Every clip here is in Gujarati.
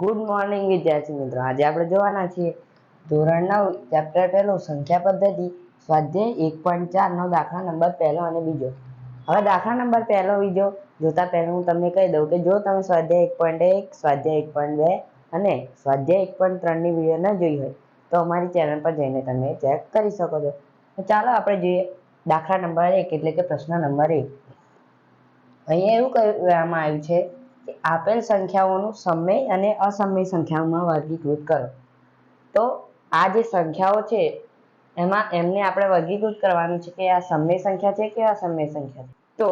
ગુડ મોર્નિંગ વિદ્યાર્થી મિત્રો, આજે આપણે જોવાના છીએ ધોરણ 9 ચેપ્ટર પહેલું સંખ્યા પદ્ધતિ સ્વાધ્યાય 1.4 નો દાખલા નંબર પહેલો અને બીજો। હવે દાખલા નંબર પહેલો બીજો જોતા પહેલા હું તમને કહી દઉં કે જો તમે સ્વાધ્યાય 1.1 સ્વાધ્યાય 1.2 અને સ્વાધ્યાય 1.3 ની વિડીયો ન જોઈ હોય તો અમારી ચેનલ પર જઈને તમે ચેક કરી શકો છો। તો ચાલો આપણે જોઈએ દાખલા નંબર 1 એટલે કે પ્રશ્ન નંબર 1। અહીંયા એવું કહેવામાં આવ્યું છે કે આપેલ સંખ્યાઓનું સમય અને અસમય સંખ્યાઓમાં વર્ગીકૃત કરો। તો આ જે સંખ્યાઓ છે એમને આપણે વર્ગીકૃત કરવાનું છે કે આ સમય સંખ્યા છે કે અસમય સંખ્યા છે। તો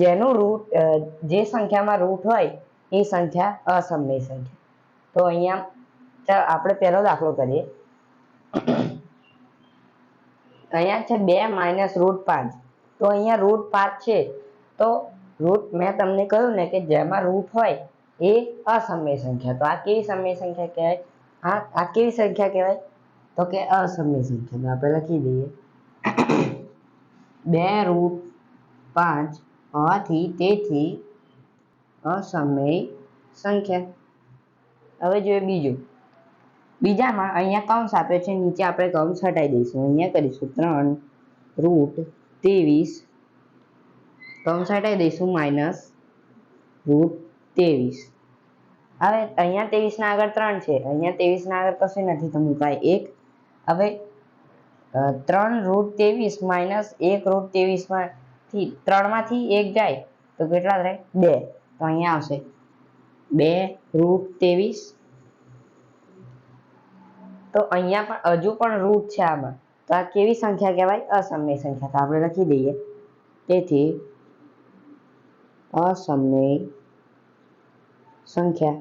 જેનું રૂટ જે સંખ્યામાં રૂટ હોય એ સંખ્યા અસમય સંખ્યા। તો અહીંયા આપણે પહેલો દાખલો કરીએ। અહીંયા છે 2 - √5। તો અહીંયા √5 છે તો રૂટ મેં તમને કહ્યું ને કે જેમાં રૂટ હોય એ અસમય સંખ્યા। તો આ કેવી સમય સંખ્યા કહેવાય? આ કેવી સંખ્યા કહેવાય? તો કે અસમય સંખ્યા। તો આપણે લખી દઈએ 2 √5 હોવાથી તેથી અસમય સંખ્યા। હવે જોઈએ બીજામાં અહીંયા કૌંસ આપ્યો છે, નીચે આપણે કૌંસ હટાવી દઈશું। અહીંયા કરીશું 3 √23 કૌંસ હટાવી દઈશું -√23। હવે અહીંયા 23 ના આગળ 3 છે, અહીંયા 23 ના આગળ કશું નથી તો મુકાય 1। હવે 3 √23 - 1 √23 માંથી 3 માંથી 1 જાય તો કેટલા રહે? 2। તો અહીંયા આવશે 2 √23। તો અહીંયા પણ હજુ પણ રૂટ છે આમાં, તો આ કેવી સંખ્યા કહેવાય? અસમય સંખ્યા। તો આપણે લખી દઈએ તેથી અસમય સંખ્યા।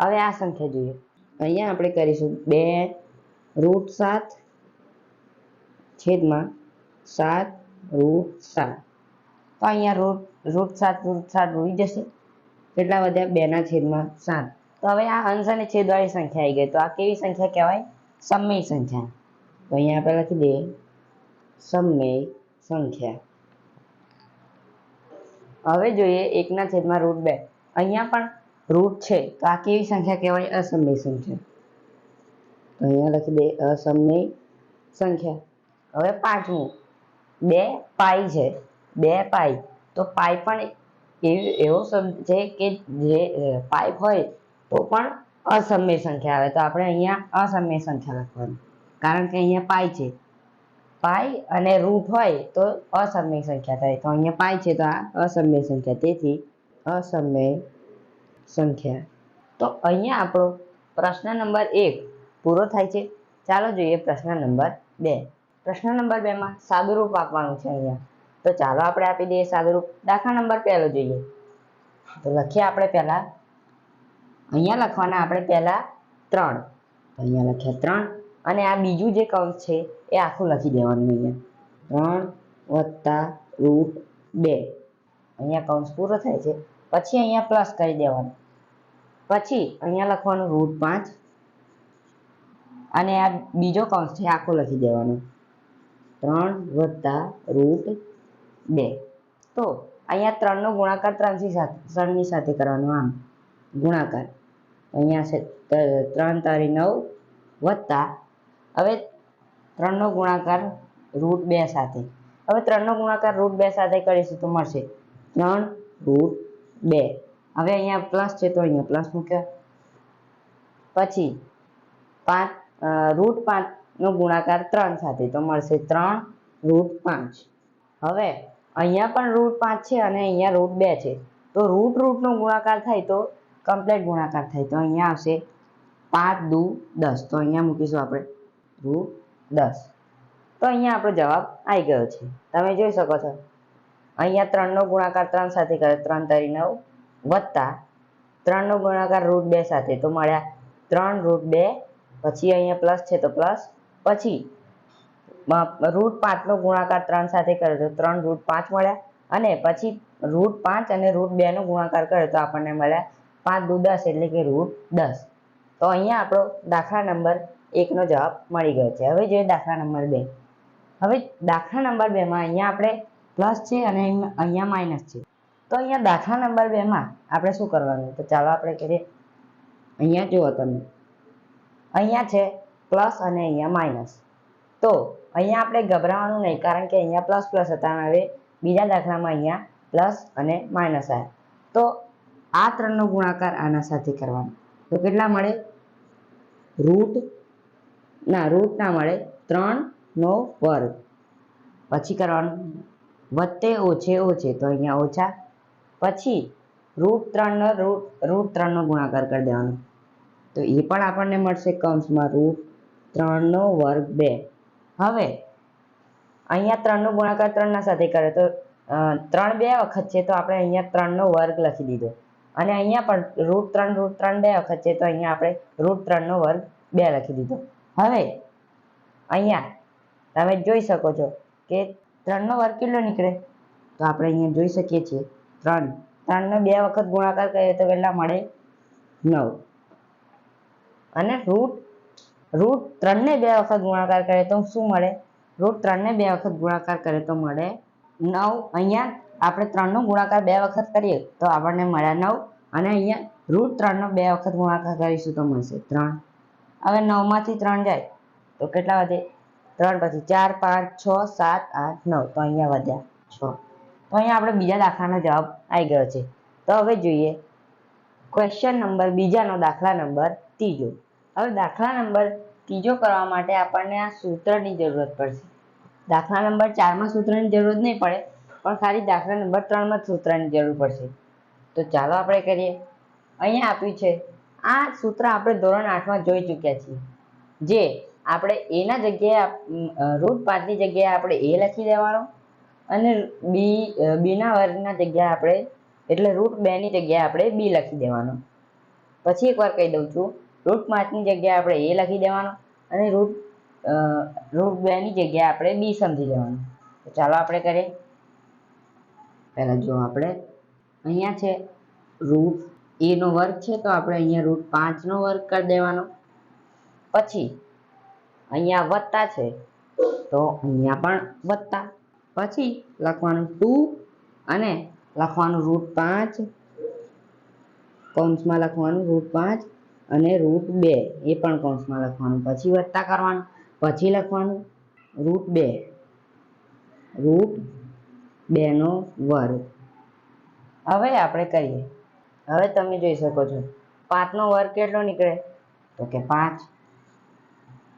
હવે આ સંખ્યા જોઈએ, અહીંયા આપણે કરીશું 2 √7 / 7 √7। તો અહીંયા √7 ઉડી જશે, કેટલા વધ્યા? 2/7। તો હવે આ અંશ અને છેદવાળી સંખ્યા આવી ગઈ, તો આ કેવી સંખ્યા કહેવાય? સમય સંખ્યા। તો અહીંયા આપણે લખી દઈએ સમય સંખ્યા। હવે જોઈએ 1/√2। અહીંયા પણ રૂટ છે તો આ કેવી સંખ્યા કહેવાય? અસમય સંખ્યા। તો અહીંયા લખી દઈએ અસમય સંખ્યા। હવે પાંચમું 2π છે, 2π। તો પાઈ પણ એવો શબ્દ છે કે જે પાઈ હોય તો પણ અસમય સંખ્યા આવે, તો આપણે અહીંયા અસમય સંખ્યા લખવાની, કારણ કે અહીંયા પાઈ છે। પાઈ અને રૂટ હોય તો અસમય સંખ્યા થાય, તો અહીંયા પાઈ છે તો આ અસમય સંખ્યા, તેથી અસમય સંખ્યા। તો અહીંયા આપણો પ્રશ્ન નંબર 1 પૂરો થાય છે। ચાલો જોઈએ પ્રશ્ન નંબર 2। પ્રશ્ન નંબર 2 માં સાદુરૂપ આપવાનું છે અહીંયા, તો ચાલો આપણે આપી દઈએ સાદુરૂપ। દાખલા નંબર પહેલો જોઈએ, તો લખીએ આપણે પહેલા અહીંયા લખવાના આપણે પહેલા 3, અહીંયા લખ્યા 3 અને આ બીજું જે કૌંસ છે એ આખું લખી દેવાનું। અહીંયા 3 + √2 અહીંયા કૌંસ પૂરો થાય છે, પછી અહીંયા પ્લસ કરી દેવાનું, પછી અહીંયા લખવાનું √5 અને આ બીજો કૌંસ છે આખો લખી દેવાનો 3 + √2। તો અહીંયા 3 નો ગુણાકાર 3 ની સાથે કરવાનો, આમ ગુણાકાર અહીંયા છે 3 × 9 વત્તા હવે 3 નો ગુણાકાર √2 સાથે। હવે 3 નો ગુણાકાર √2 સાથે કરીશું તો મળશે 3 √2। હવે અહીંયા પ્લસ છે તો અહીંયા પ્લસ મૂક્યા, પછી √5 નો ગુણાકાર 3 સાથે તો મળશે 3 √5। હવે અહીંયા પણ √5 છે અને અહીંયા √2 છે, તો √નો ગુણાકાર થાય તો કમ્પ્લીટ ગુણાકાર થાય, તો અહીંયા આવશે 5 દુ 10। તો અહીંયા મૂકીશું આપણે √10। તો અહીંયા આપણો જવાબ આવી ગયો છે, તમે જોઈ શકો છો। અહીંયા 3 નો ગુણાકાર 3 સાથે કરે 3 × 9 વત્તા 3 નો ગુણાકાર √2 સાથે તો મળ્યા 3 √2, પછી અહીંયા પ્લસ છે તો પ્લસ, પછી √5 નો ગુણાકાર 3 સાથે કરે તો 3 √5 મળ્યા, અને પછી √5 અને √2 નો ગુણાકાર કરે તો આપણને મળ્યા 5 દુ 10 એટલે કે √10। તો અહીંયા આપણો દાખલા નંબર 1 નો જવાબ મળી ગયો છે। હવે જોઈએ દાખલા નંબર 2। હવે દાખલા નંબર 2 માં અહીંયા આપણે પ્લસ છે અને અહીંયા માઇનસ છે, તો અહીંયા દાખલા નંબર 2 માં આપણે શું કરવાનું? તો ચાલો આપણે કરીએ. અહીંયા જુઓ તમે, અહીંયા છે પ્લસ અને અહીંયા માઇનસ. તો અહીંયા આપણે ગભરાવાનું નહીં, કારણ કે અહીંયા પ્લસ પ્લસ હતા. હવે બીજા દાખલામાં અહીંયા પ્લસ અને માઇનસ આવ્યા. તો આ 3 નો ગુણાકાર આના સાથે કરવાનો. તો કેટલા મળે? રૂટ ના મળે 3 નો વર્ગ. પછી કરવાનું વત્તે ઓછે ઓછે, તો અહીંયા ઓછા. પછી રૂટ 3 નો ગુણાકાર કરી દેવાનો. તો એ પણ આપણને મળશે કૌંસમાં √3 નો વર્ગ 2. હવે અહીંયા 3 નો ગુણાકાર 3 ના સાથે કરે તો 3 બે વખત છે, તો આપણે અહીંયા 3 નો વર્ગ લખી દીધો. અને અહીંયા પણ √3 બે વખત છે, તો અહીંયા આપણે √3 નો વર્ગ 2 લખી દીધો. હવે અહીંયા તમે જોઈ શકો છો કે 3 નો વર્ગ કેટલો નીકળે? તો આપણે અહીંયા જોઈ શકીએ છીએ 3 નો 2 વખત ગુણાકાર કરીએ તો કેટલા મળે? 9. અને √3 ને 2 વખત ગુણાકાર કરે તો શું મળે? √3 ને 2 વખત ગુણાકાર કરે તો મળે 9. અહીંયા આપણે 3 નો ગુણાકાર 2 વખત કરીએ તો આપણને મળ્યા 9. અને અહીંયા √3 નો 2 વખત ગુણાકાર કરીશું તો મળશે 3. હવે 9 માંથી 3 જાય તો કેટલા વધે? 3 પછી 4 5 6 7 8 9, તો અહીંયા વધ્યા 6. તો અહીંયા આપણે બીજા દાખલાનો જવાબ આવી ગયો છે. તો હવે જોઈએ ક્વેશ્ચન નંબર બીજાનો, દાખલા નંબર 3. હવે દાખલા નંબર 3 કરવા માટે આપણને આ સૂત્રની જરૂરત પડશે. દાખલા નંબર 4 માં સૂત્રની જરૂર નહીં પડે, પણ ખાલી દાખલા નંબર 3 માં સૂત્રની જરૂર પડશે. તો ચાલો આપણે કરીએ. અહીંયા આપ્યું છે આ સૂત્ર આપણે ધોરણ 8 માં જોઈ ચૂક્યા છીએ. જે આપણે a ના જગ્યાએ √5 ની જગ્યાએ આપણે a લખી દેવાનો, અને b ના વર્ગના જગ્યાએ આપણે એટલે √2 ની જગ્યાએ આપણે b લખી દેવાનો. પછી એકવાર કહી દઉં છું, √5 ની જગ્યાએ આપણે a લખી દેવાનો, અને √2 ની જગ્યાએ આપણે b સમજી લેવાનું. તો ચાલો આપણે કરીએ. પહેલા જો આપણે અહીંયા છે √a નો વર્ગ છે, તો આપણે અહીંયા √5 નો વર્ગ કરી દેવાનો. પછી અહીંયા વત્તા છે, તો અહીંયા પણ વત્તા. પછી લખવાનું 2 અને લખવાનું √5, કૌંસમાં લખવાનું √5 અને √2 એ પણ કૌંસમાં લખવાનું. પછી વત્તા કરવાનું, પછી લખવાનું √2 નો વર્ગ. હવે આપણે કરીએ. હવે તમે જોઈ શકો છો 5 નો વર્ગ કેટલો નીકળે? તો કે 5.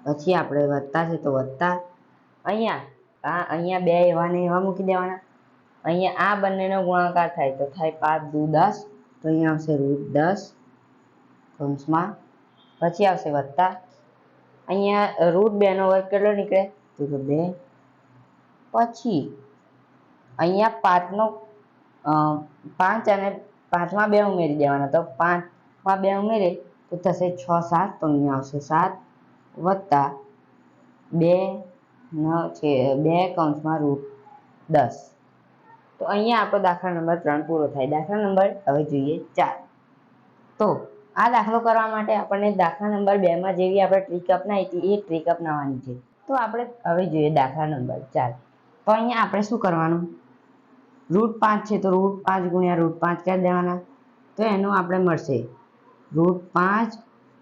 પછી આપણે વત્તા છે તો વત્તા. અહીંયા 2 એવા ને એવા મૂકી દેવાના. અહીંયા આ બંનેનો ગુણાકાર થાય તો થાય 5 દુ 10, તો અહીંયા આવશે √10 કૌંસમાં. પછી આવશે વત્તા. અહીંયા √2 નો વર્ગ કેટલો નીકળે? તો કે 2. પછી અહીંયા 5 અને 5 માં 2 ઉમેરી દેવાના. તો 5 માં 2 ઉમેરે તો થશે 6 7, તો અહીંયા આવશે 7 વત્તા 2 કૌંસમાં √10. તો અહીંયા આપણો દાખલા નંબર 3 પૂરો થાય. દાખલા નંબર હવે જોઈએ 4. તો આ દાખલો કરવા માટે આપણને દાખલા નંબર 2 માં જેવી આપણે ટ્રીક અપનાવી હતી એ ટ્રીક અપનાવવાની છે. તો આપણે હવે જોઈએ દાખલા નંબર 4. તો અહીંયા આપણે શું કરવાનું? √5 છે તો √5 ગુણ્યા √5 કરી દેવાના. તો એનું આપણે મળશે √5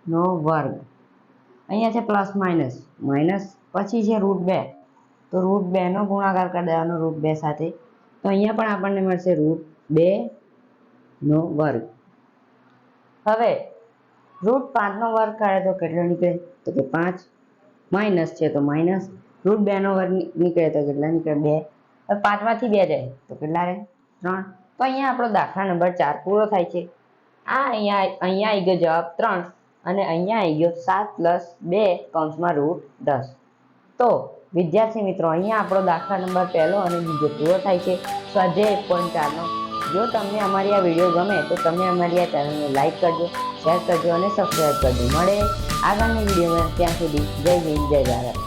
નો વર્ગ. અહીંયા છે પ્લસ માઇનસ, પછી છે √2, તો √2 નો ગુણાકાર કરી દેવાનો √2 સાથે. તો અહીંયા પણ આપણને મળશે √2 નો વર્ગ. હવે √5 નો વર્ગ કરે તો કેટલો નીકળે? તો કે 5. માઇનસ છે તો માઇનસ. √2 નો વર્ગ નીકળે તો કેટલા નીકળે? 2. હવે 5 માંથી 2 જાય તો કેટલા રહે? 3. તો અહીંયા આપણો દાખલા નંબર 4 પૂરો થાય છે. અહીંયા આવી ગયો જવાબ 3, અને અહીંયા આવી ગયો 7 + 2 કૌંસમાં √10. તો વિદ્યાર્થી મિત્રો, અહીંયા આપણો દાખલા નંબર 1 અને બીજો પૂરો થાય છે, સ્વાધ્યાય 1.4 નો. જો તમને અમારી આ વિડીયો ગમે તો તમે અમારી આ ચેનલને લાઈક કરજો, શેર કરજો અને સબસ્ક્રાઈબ કરજો. મળે આગામી વિડીયોમાં. ત્યાં સુધી જય હિન્દ, જય ભારત.